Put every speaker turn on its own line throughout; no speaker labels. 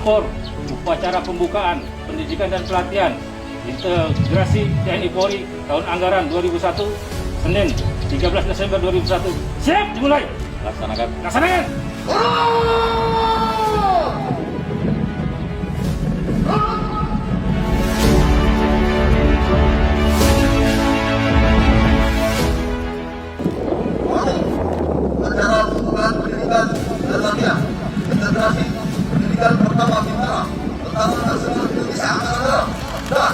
lapor upacara pembukaan pendidikan dan pelatihan integrasi TNI Polri tahun anggaran 2001 Senin 13 Desember 2001. Siap dimulai. Laksanakan. Laksanakan.
Acara pembukaan pendidikan dan latihan integrasi pendidikan pertama Bintara Pertahanan Nasional Indonesia Angkatan Darat dan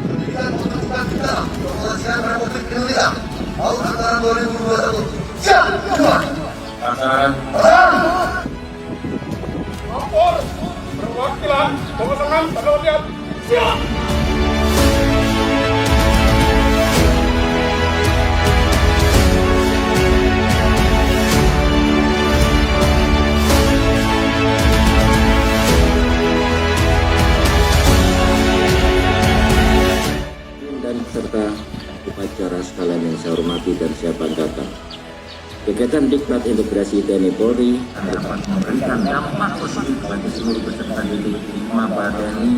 pendidikan pendidikan Bintara Kepolisian Republik Indonesia tahun anggaran 2021. Siap dimulai. Laksanakan.
Lapor perwakilan kewenangan pada latihan. Siap.
Dan serta upacara sekalian yang saya hormati dan saya banggakan. Kegiatan Diklat Integrasi TNI Polri dapat memberikan dampak positif bagi seluruh peserta didik di Maba TNI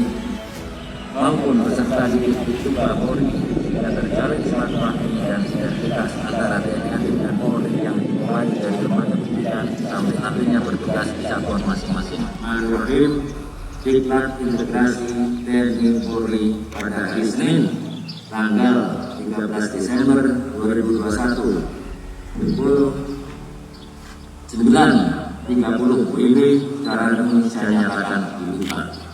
maupun peserta didik di Tuba Polri sehingga terjalin silaturahmi dan sinergitas antara TNI dan Polri yang dimulai dari lembaga pendidikan sampai nantinya bertugas di satuan masing-masing. Menurut Diklat Integrasi TNI Polri pada hari Senin tanggal 13 Desember 2021 pukul 9.30 WIB secara resmi saya nyatakan dibuka.